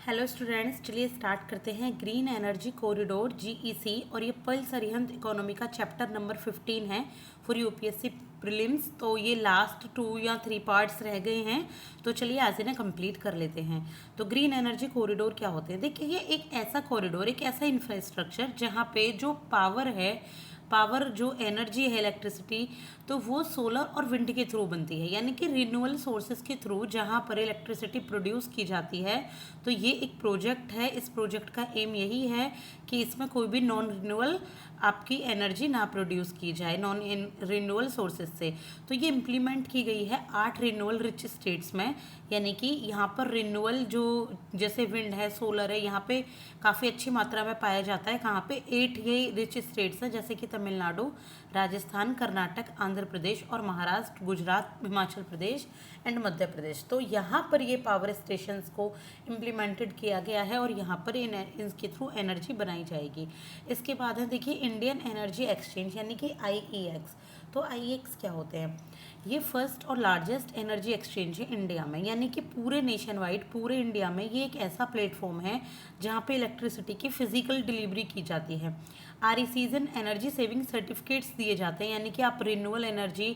Hello students, चलिए start करते हैं। ग्रीन एनर्जी कॉरिडोर जीईसी और ये पल्स अरिहंत इकोनॉमी का चैप्टर नंबर 15 है फॉर यूपीएससी प्रीलिम्स। तो ये लास्ट 2 या 3 पार्ट्स रह गए हैं, तो चलिए आज इन्हें कंप्लीट कर लेते हैं। तो ग्रीन एनर्जी कॉरिडोर क्या होते हैं? देखिए, ये एक ऐसा कॉरिडोर, एक ऐसा इंफ्रास्ट्रक्चर जहाँ पे जो पावर जो एनर्जी है इलेक्ट्रिसिटी, तो वो सोलर और विंड के थ्रू बनती है, यानी कि रिन्यूएबल सोर्सेज के थ्रू जहाँ पर इलेक्ट्रिसिटी प्रोड्यूस की जाती है। तो ये एक प्रोजेक्ट है। इस प्रोजेक्ट का एम यही है कि इसमें कोई भी नॉन रिन्यूएबल आपकी एनर्जी ना प्रोड्यूस की जाए नॉन रिन्यूएबल सोर्सेज से। तो ये इम्प्लीमेंट की गई है 8 रिन्यूएबल रिच स्टेट्स में, यानी कि यहाँ पर रिन्यूएबल जो जैसे विंड है, सोलर है, यहाँ पे काफ़ी अच्छी मात्रा में पाया जाता है। कहाँ पे 8 ये रिच स्टेट्स हैं, जैसे कि तमिलनाडु, राजस्थान, कर्नाटक, आंध्र प्रदेश और महाराष्ट्र, गुजरात, हिमाचल प्रदेश एंड मध्य प्रदेश। तो यहाँ पर ये पावर स्टेशंस को इम्प्लीमेंटेड किया गया है और यहाँ पर इनके थ्रू एनर्जी बनाई जाएगी। इसके बाद है, देखिए, इंडियन एनर्जी एक्सचेंज यानी कि आईईएक्स। तो आईईएक्स क्या होते हैं? ये फर्स्ट और लार्जेस्ट एनर्जी एक्सचेंज है इंडिया में, यानी कि पूरे नेशन वाइड, पूरे इंडिया में ये एक ऐसा प्लेटफॉर्म है जहाँ पे इलेक्ट्रिसिटी की फिजिकल डिलीवरी की जाती है। आरईसीज एनर्जी सेविंग सर्टिफिकेट्स दिए जाते हैं, यानी कि आप रिन्यूएबल एनर्जी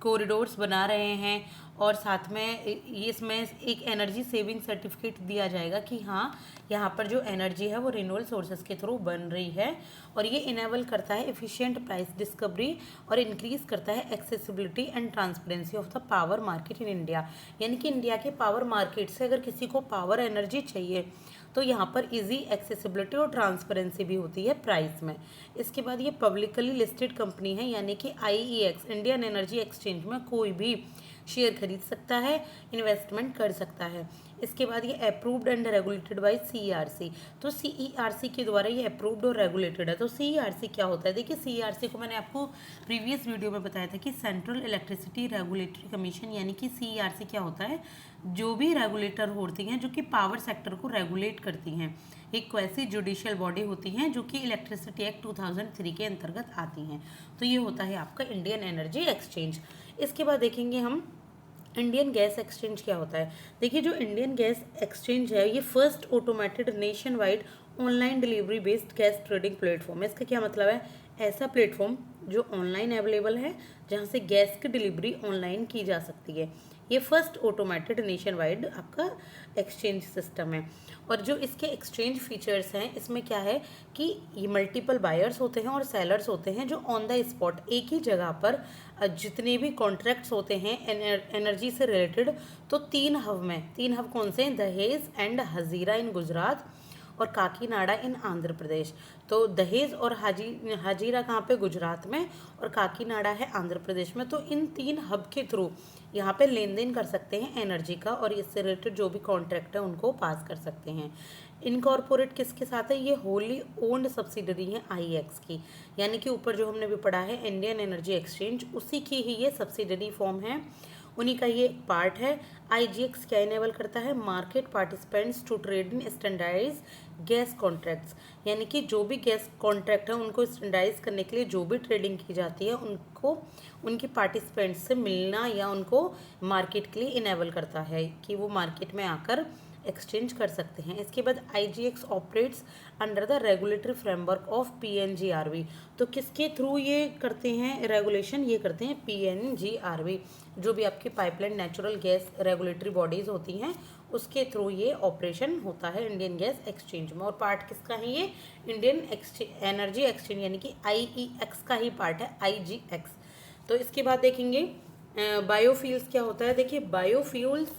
कॉरिडोर्स बना रहे हैं और साथ में इसमें एक एनर्जी सेविंग सर्टिफिकेट दिया जाएगा कि हाँ, यहाँ पर जो एनर्जी है वो रिन्यूएबल सोर्सेज के थ्रू बन रही है। और ये इनेबल करता है एफिशिएंट प्राइस डिस्कवरी और इंक्रीज करता है accessibility and transparency of the power market in India, यानी कि इंडिया के पावर मार्केट से अगर किसी को पावर एनर्जी चाहिए तो यहाँ पर इजी एक्सेसिबिलिटी और ट्रांसपेरेंसी भी होती है प्राइस में। इसके बाद ये पब्लिकली लिस्टेड कंपनी है, यानी कि आईईएक्स इंडियन एनर्जी एक्सचेंज में कोई भी शेयर खरीद सकता है, इन्वेस्टमेंट कर सकता है। इसके बाद ये approved and regulated by CERC. तो सीईआरसी के द्वारा ये अप्रूव्ड और रेगुलेटेड है। तो सीईआरसी क्या होता है? देखिए, सीईआरसी को मैंने आपको प्रीवियस वीडियो में बताया था कि सेंट्रल इलेक्ट्रिसिटी रेगुलेटरी कमीशन, यानी कि सीईआरसी क्या होता है? जो भी रेगुलेटर होती हैं जो कि पावर सेक्टर को रेगुलेट करती हैं, एक वैसी जुडिशियल बॉडी होती हैं जो कि इलेक्ट्रिसिटी एक्ट 2003 के अंतर्गत आती हैं। तो ये होता है आपका इंडियन एनर्जी एक्सचेंज। इसके बाद देखेंगे हम इंडियन गैस एक्सचेंज क्या होता है। देखिए, जो इंडियन गैस एक्सचेंज है ये first automated nation wide online delivery based gas trading platform है। इसका क्या मतलब है? ऐसा प्लेटफॉर्म जो ऑनलाइन अवेलेबल है, जहाँ से गैस की डिलीवरी ऑनलाइन की जा सकती है। ये फर्स्ट ऑटोमेटेड नेशन वाइड आपका एक्सचेंज सिस्टम है। और जो इसके एक्सचेंज फीचर्स हैं, इसमें क्या है कि ये मल्टीपल बायर्स होते हैं और सेलर्स होते हैं जो ऑन द स्पॉट एक ही जगह पर जितने भी कॉन्ट्रैक्ट्स होते हैं एनर्जी से रिलेटेड, तो 3 हब कौन से हैं? दहेज एंड हजीरा इन गुजरात और काकीनाडा इन आंध्र प्रदेश। तो दहेज और हाजीरा कहाँ पे? गुजरात में, और काकीनाडा है आंध्र प्रदेश में। तो इन 3 हब के थ्रू यहाँ पे लेन देन कर सकते हैं एनर्जी का, और इससे रिलेटेड जो भी कॉन्ट्रैक्ट है उनको पास कर सकते हैं। इनकॉर्पोरेट किसके साथ है? ये होली ओन्ड सब्सिडरी है आईएक्स की, यानी कि ऊपर जो हमने भी पढ़ा है इंडियन एनर्जी एक्सचेंज, उसी की ही ये सब्सिडरी फॉर्म है, उन्हीं का ये एक पार्ट है। आईजीएक्स क्या इनेबल करता है? Market participants to trade in standardize gas contracts, यानी कि जो भी गैस कॉन्ट्रैक्ट है उनको स्टैंडर्डाइज करने के लिए जो भी ट्रेडिंग की जाती है उनको उनकी पार्टिसिपेंट्स से मिलना या उनको मार्केट के लिए इनेबल करता है कि वो मार्केट में आकर एक्सचेंज कर सकते हैं। इसके बाद IGX operates under the regulatory framework of PNGRB. तो किसके थ्रू ये करते हैं रेगुलेशन? ये करते हैं पीएनजीआरबी, जो भी आपकी pipeline natural gas regulatory bodies होती हैं उसके थ्रू ये ऑपरेशन होता है इंडियन गैस एक्सचेंज में। और पार्ट किसका है? ये इंडियन एनर्जी एक्सचेंज, यानी कि आईईएक्स का ही पार्ट है, आईजीएक्स। तो इसके बाद देखेंगे बायोफ्यूल्स क्या होता है। देखिए, बायोफ्यूल्स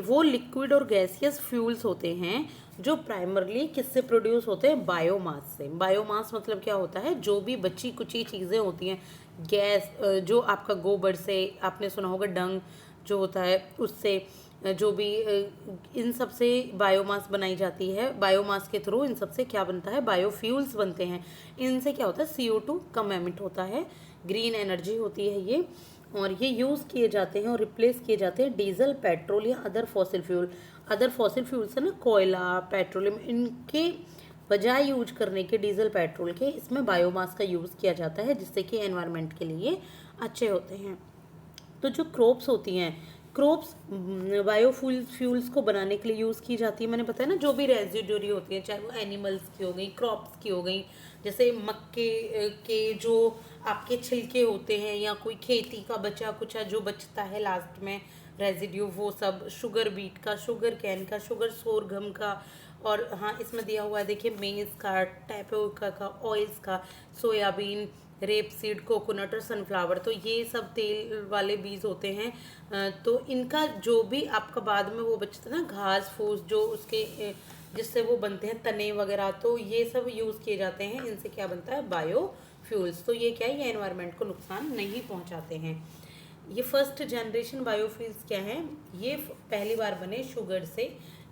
वो लिक्विड और गैसियस फ्यूल्स होते हैं जो प्राइमरली किससे प्रोड्यूस होते हैं? बायोमास से। बायोमास मतलब क्या होता है? जो भी बची कुची चीज़ें होती हैं, गैस जो आपका गोबर से, आपने सुना होगा डंग जो होता है उससे, जो भी इन सब से बायोमास बनाई जाती है। बायोमास के थ्रू इन सब से क्या बनता है? बायोफ्यूल्स बनते हैं। इनसे क्या होता है? CO2 कम एमिट होता है, ग्रीन एनर्जी होती है ये, और ये यूज़ किए जाते हैं और रिप्लेस किए जाते हैं डीजल, पेट्रोल या other fossil fuel. Other fossil fuels है ना, कोयला, पेट्रोलियम, इनके बजाय यूज करने के डीजल, पेट्रोल के, इसमें बायोमास का यूज़ किया जाता है जिससे कि एनवायरनमेंट के लिए अच्छे होते हैं। तो जो क्रॉप्स होती हैं, क्रॉप्स बायोफ्यूल्स को बनाने के लिए यूज़ की जाती है। मैंने बताया ना, जो भी रेजिडुअरी होती है, चाहे वो एनिमल्स की हो गई, क्रॉप्स की हो गई, जैसे मक्के के जो आपके छिलके होते हैं, या कोई खेती का बचा कुचा जो बचता है लास्ट में रेजिड्यू, वो सब, शुगर बीट का, शुगर कैन का, शुगर सोरगम का, और हाँ इसमें दिया हुआ है देखिए मेज का, टैपोका का, ऑयल्स का, सोयाबीन, रेप सीड, कोकोनट और सनफ्लावर। तो ये सब तेल वाले बीज होते हैं। तो इनका जो भी आपका बाद में वो बचता है ना, घास फूस जो उसके जिससे वो बनते हैं तने वगैरह, तो ये सब यूज़ किए जाते हैं। इनसे क्या बनता है, बायोफ्यूल्स। तो ये क्या है, ये एनवायरनमेंट को नुकसान नहीं पहुंचाते हैं। ये फर्स्ट जनरेशन बायोफ्यूल्स क्या है, ये पहली बार बने शुगर से,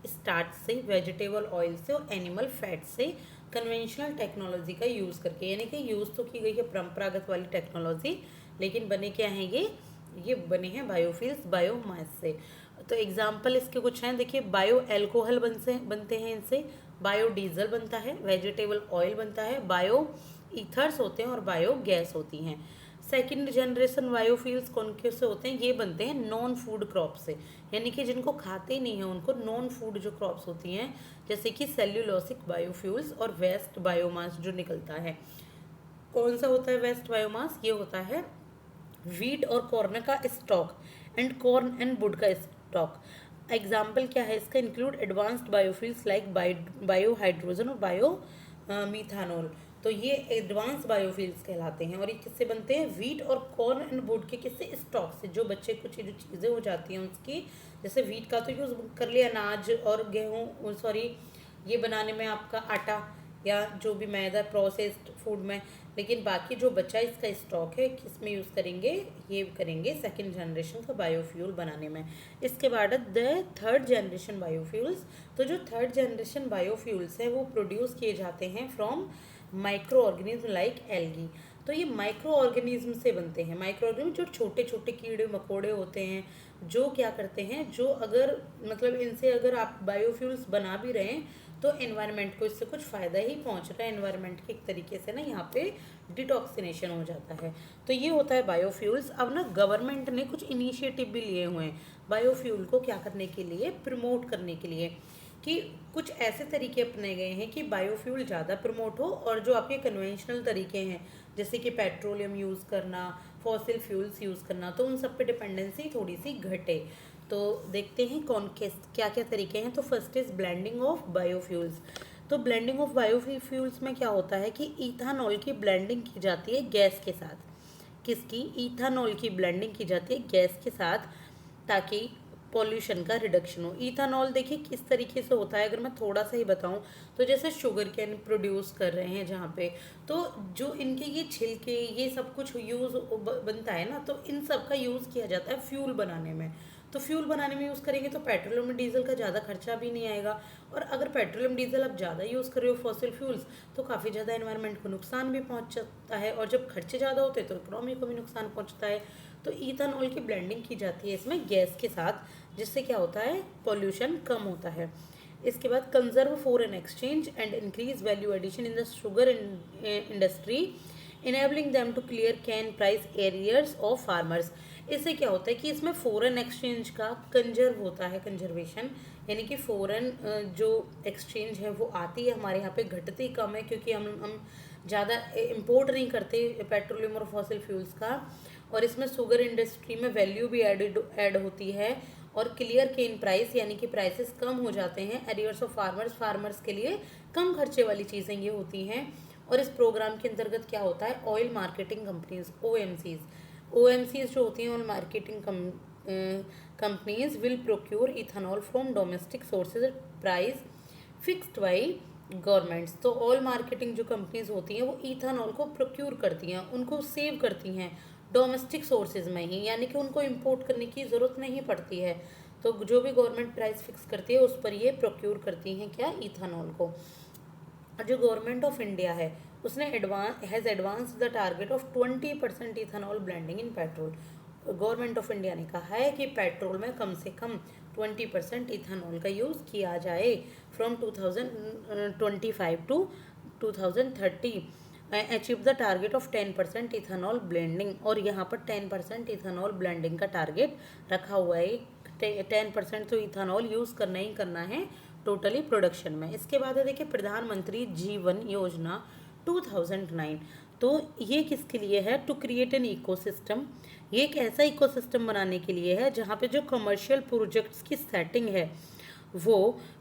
स्टार्च से, वेजिटेबल ऑयल से और एनिमल फैट से, कन्वेंशनल टेक्नोलॉजी का यूज़ करके। यानी कि यूज़ तो की गई है परंपरागत वाली टेक्नोलॉजी, लेकिन बने क्या हैं ये बने हैं बायोफ्यूल्स बायोमास से। तो एग्जाम्पल इसके कुछ हैं, देखिए बायो एल्कोहल बनते हैं इनसे, बायो डीजल बनता है, वेजिटेबल ऑयल बनता है, बायो ईथर्स होते हैं और बायो गैस होती हैं। सेकेंड जनरेशन बायोफ्यूल्स कौन से होते हैं, ये बनते हैं नॉन फूड क्रॉप से, यानी कि जिनको खाते ही नहीं है उनको नॉन फूड जो क्रॉप्स होती हैं, जैसे कि सेल्यूलोसिक बायोफ्यूल्स और वेस्ट बायोमास जो निकलता है। कौन सा होता है वेस्ट बायोमास, ये होता है वीट और कॉर्न का stock and corn and would का स्टॉक। एग्जाम्पल क्या है इसका, include advanced biofuels like bio hydrogen और बायो मीथानोल। तो ये एडवांस बायोफ्यूल्स कहलाते हैं। और ये किससे बनते हैं, वीट और कॉर्न एंड वुड के किससे, स्टॉक से, जो बच्चे कुछ जो चीज़ें हो जाती हैं उसकी, जैसे वीट का तो यूज़ कर लिया अनाज और गेहूँ, सॉरी ये बनाने में आपका आटा या जो भी मैदा प्रोसेस्ड फूड में, लेकिन बाकी जो बचा इसका स्टॉक है किस में यूज़ करेंगे, ये करेंगे सेकंड जनरेशन का बायोफ्यूल बनाने में। इसके बाद द थर्ड जनरेशन बायोफ्यूल्स। तो जो थर्ड जनरेशन बायोफ्यूल्स है वो प्रोड्यूस किए जाते हैं from micro organism like algae. तो ये माइक्रो ऑर्गेनिज्म से बनते हैं। माइक्रो ऑर्गेनिज्म जो छोटे छोटे कीड़े मकोड़े होते हैं, जो क्या करते हैं, जो अगर मतलब इनसे अगर आप बायोफ्यूल्स बना भी रहे हैं तो एनवायरनमेंट को इससे कुछ फ़ायदा ही पहुंच रहा है। एनवायरनमेंट के एक तरीके से ना यहाँ पे डिटॉक्सिनेशन हो जाता है। तो ये होता है बायोफ्यूल्स। अब ना गवर्नमेंट ने कुछ इनिशिएटिव भी लिए हुए हैं बायोफ्यूल को क्या करने के लिए, प्रमोट करने के लिए, कि कुछ ऐसे तरीके अपने गए हैं कि बायोफ्यूल ज़्यादा प्रमोट हो, और जो आपके कन्वेंशनल तरीके हैं जैसे कि पेट्रोलियम यूज़ करना, फॉसिल फ्यूल्स यूज़ करना, तो उन सब पे डिपेंडेंसी थोड़ी सी घटे। तो देखते हैं कौन क्या क्या तरीके हैं। तो first is blending of biofuels. तो ब्लेंडिंग ऑफ बायोफ्यूल्स में क्या होता है कि इथानॉल की ब्लेंडिंग की जाती है गैस के साथ। किसकी, इथानॉल की ब्लेंडिंग की जाती है गैस के साथ, ताकि पॉल्यूशन का रिडक्शन हो। इथानॉल देखिए किस तरीके से होता है, अगर मैं थोड़ा सा ही बताऊं तो जैसे शुगर कैन प्रोड्यूस कर रहे हैं जहाँ पे, तो जो इनके ये छिलके ये सब कुछ यूज़ बनता है ना, तो इन सब का यूज़ किया जाता है फ्यूल बनाने में। तो फ्यूल बनाने में यूज़ करेंगे तो पेट्रोलियम डीजल का ज़्यादा खर्चा भी नहीं आएगा। और अगर पेट्रोलियम डीजल आप ज़्यादा यूज़ कर रहे हो फॉसिल फ्यूल्स, तो काफ़ी ज़्यादा एनवायरनमेंट को नुकसान भी पहुँच सकता है, और जब खर्चे ज़्यादा होते हैं तो इकोनॉमी को भी नुकसान पहुँचता है। तो इथानॉल की ब्लेंडिंग की जाती है इसमें गैस के साथ, जिससे क्या होता है, पॉल्यूशन कम होता है। इसके बाद conserve foreign exchange and increase value addition in the sugar industry, enabling them to clear cane price arrears of farmers. इससे क्या होता है कि इसमें फॉरेन एक्सचेंज का कंजर्व होता है, कंजर्वेशन, यानी कि फॉरेन जो एक्सचेंज है वो आती है हमारे यहाँ पे, घटती कम है, क्योंकि हम ज़्यादा इम्पोर्ट नहीं करते पेट्रोलियम और फॉसिल फ्यूल्स का। और इसमें शुगर इंडस्ट्री में वैल्यू भी ऐड होती है, और क्लियर केन प्राइस, यानी कि प्राइसेस कम हो जाते हैं। एरियर्स ऑफ फार्मर्स के लिए कम खर्चे वाली चीज़ें ये होती हैं। और इस प्रोग्राम के अंतर्गत क्या होता है, ऑयल मार्केटिंग कंपनीज ओएमसीज जो होती हैं, oil marketing companies will procure ethanol from domestic sources at price fixed by governments. तो ऑयल मार्केटिंग जो कंपनीज होती हैं वो इथानॉल को प्रोक्योर करती हैं, उनको सेव करती हैं डोमेस्टिक सोर्सेज में ही, यानी कि उनको इंपोर्ट करने की ज़रूरत नहीं पड़ती है। तो जो भी गवर्नमेंट प्राइस फिक्स करती है उस पर ये प्रोक्योर करती हैं क्या, इथानॉल को। और जो गवर्नमेंट ऑफ इंडिया है उसने advance the target of 20% ethanol blending in petrol. Government of India ने कहा है कि पेट्रोल में कम से कम 20% इथानॉल का यूज़ किया जाए from 2025 to 2030। Achieve the target of 10% ethanol blending, और यहाँ पर 10% इथेनॉल ब्लेंडिंग का टारगेट रखा हुआ है। 10% तो इथेनॉल यूज़ करना ही करना है टोटली प्रोडक्शन में। इसके बाद है देखिए प्रधानमंत्री जीवन योजना 2009। तो ये किसके लिए है? To create an ecosystem. ये एक ऐसा इकोसिस्टम बनाने के लिए है जहाँ पे जो कमर्शियल प्रोजेक्ट्स की सेटिंग है वो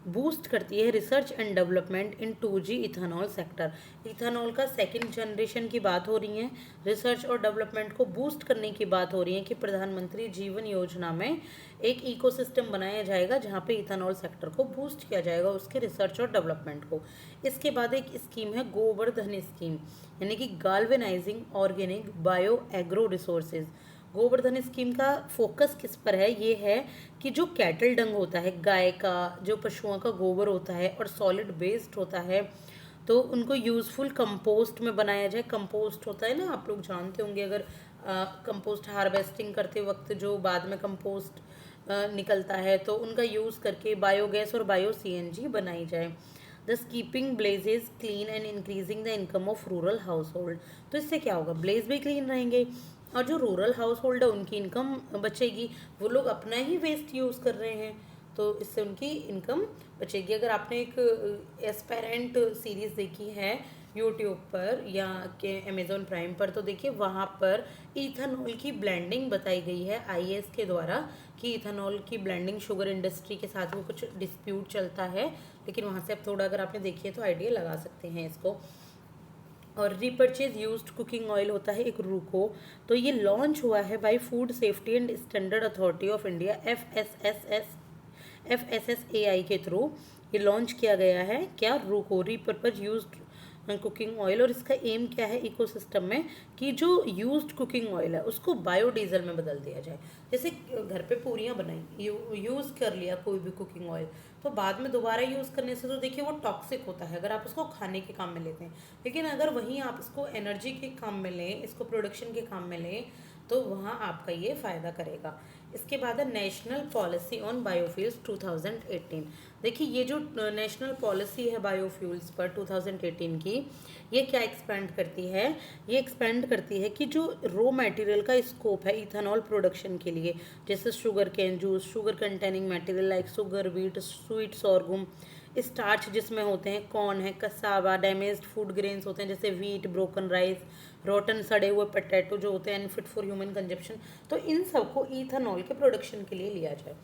बूस्ट करती है research and development in 2G ethanol sector. Ethanol का सेकंड जनरेशन की बात हो रही है, रिसर्च और डेवलपमेंट को बूस्ट करने की बात हो रही है कि प्रधानमंत्री जीवन योजना में एक इकोसिस्टम बनाया जाएगा जहाँ पे इथेनॉल सेक्टर को बूस्ट किया जाएगा, उसके रिसर्च और डेवलपमेंट को। इसके बाद एक स्कीम है गोवर्धन स्कीम, यानी कि galvanizing organic bio agro resources. Govardhan scheme का फोकस किस पर है? ये है कि जो कैटल डंग होता है, गाय का जो पशुओं का गोबर होता है और सॉलिड वेस्ट होता है, तो उनको यूज़फुल कंपोस्ट में बनाया जाए। कंपोस्ट होता है ना, आप लोग जानते होंगे, अगर कंपोस्ट हार्वेस्टिंग करते वक्त जो बाद में कंपोस्ट निकलता है तो उनका यूज़ करके बायोगैस और बायो CNG बनाई जाए। दस keeping blazes clean and increasing the income of rural house hold. तो इससे क्या होगा? ब्लेज भी क्लीन रहेंगे और जो रूरल हाउस होल्ड है उनकी इनकम बचेगी। वो लोग अपना ही वेस्ट यूज़ कर रहे हैं तो इससे उनकी इनकम बचेगी। अगर आपने एक एस्पेरेंट सीरीज़ देखी है यूट्यूब पर या के अमेज़ॉन प्राइम पर, तो देखिए वहाँ पर इथेनॉल की ब्लेंडिंग बताई गई है IAS के द्वारा कि इथेनॉल की ब्लेंडिंग शुगर इंडस्ट्री के साथ वो कुछ डिस्प्यूट चलता है, लेकिन वहाँ से अब थोड़ा अगर आपने देखी है तो आइडिया लगा सकते हैं इसको। और रिपर्चेज यूज्ड कुकिंग ऑयल होता है एक रूको, तो ये लॉन्च हुआ है by food safety and standard authority of India FSSAI के थ्रू ये लॉन्च किया गया है। क्या? RUCO, repurpose used cooking oil. और इसका एम क्या है इकोसिस्टम में कि जो यूज्ड कुकिंग ऑयल है उसको बायोडीजल में बदल दिया जाए। जैसे घर पे पूरियाँ बनाई, यूज़ कर लिया कोई भी कुकिंग ऑयल, तो बाद में दोबारा यूज़ करने से तो देखिए वो टॉक्सिक होता है अगर आप इसको खाने के काम में लेते हैं। लेकिन अगर वहीं आप इसको एनर्जी के काम में लें, इसको प्रोडक्शन के काम में लें, तो वहाँ आपका ये फ़ायदा करेगा। इसके बाद है नेशनल पॉलिसी ऑन बायोफ्यूल्स 2018। देखिए ये जो नेशनल पॉलिसी है बायोफ्यूल्स पर 2018 की, ये क्या एक्सपेंड करती है? ये एक्सपेंड करती है कि जो रॉ मटेरियल का स्कोप है इथेनॉल प्रोडक्शन के लिए, जैसे sugar cane juice, sugar containing material like sugar, wheat, sweet sorghum, starch जिसमें होते हैं, कॉर्न है, कसावा, डैमेज्ड फूड ग्रेन्स होते हैं जैसे वीट, ब्रोकन राइस, रोटन सड़े हुए पोटैटो जो होते हैं अनफिट फॉर ह्यूमन कंजप्शन, तो इन सबको इथेनॉल के प्रोडक्शन के लिए लिया जाए।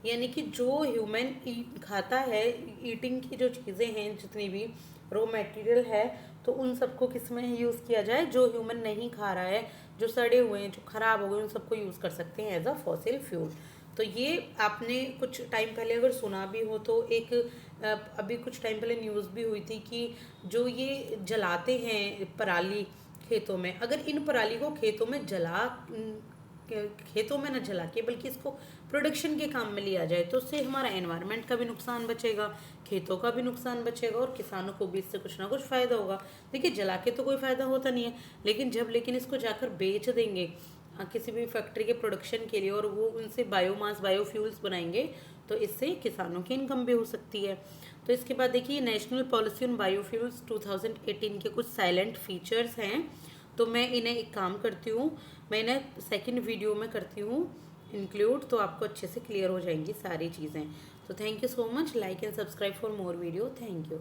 यानी कि जो ह्यूमन खाता है, ईटिंग की जो चीज़ें हैं जितनी भी रॉ मटेरियल है, तो उन सबको किस में यूज़ किया जाए? जो ह्यूमन नहीं खा रहा है, जो सड़े हुए हैं, जो ख़राब हो गए, उन सबको यूज़ कर सकते हैं एज अ फॉसिल फ्यूल। तो ये आपने कुछ टाइम पहले अगर सुना भी हो तो एक अभी कुछ टाइम पहले न्यूज़ भी हुई थी कि जो ये जलाते हैं पराली खेतों में, अगर इन पराली को खेतों में न जला के बल्कि इसको प्रोडक्शन के काम में लिया जाए तो उससे हमारा एनवायरनमेंट का भी नुकसान बचेगा, खेतों का भी नुकसान बचेगा और किसानों को भी इससे कुछ ना कुछ फ़ायदा होगा। देखिए जला के तो कोई फ़ायदा होता नहीं है, लेकिन इसको जाकर बेच देंगे किसी भी फैक्ट्री के प्रोडक्शन के लिए और वो उनसे बायोमास बायोफ्यूल्स बनाएंगे, तो इससे किसानों की इनकम भी हो सकती है। तो इसके बाद देखिए नेशनल पॉलिसी ऑन बायोफ्यूल्स 2018 के कुछ साइलेंट फीचर्स हैं, तो मैं इन्हें एक काम करती हूँ, मैं इन्हें सेकंड वीडियो में करती हूँ इंक्लूड, तो आपको अच्छे से क्लियर हो जाएंगी सारी चीज़ें। तो thank you so much, like and subscribe for more video, thank you.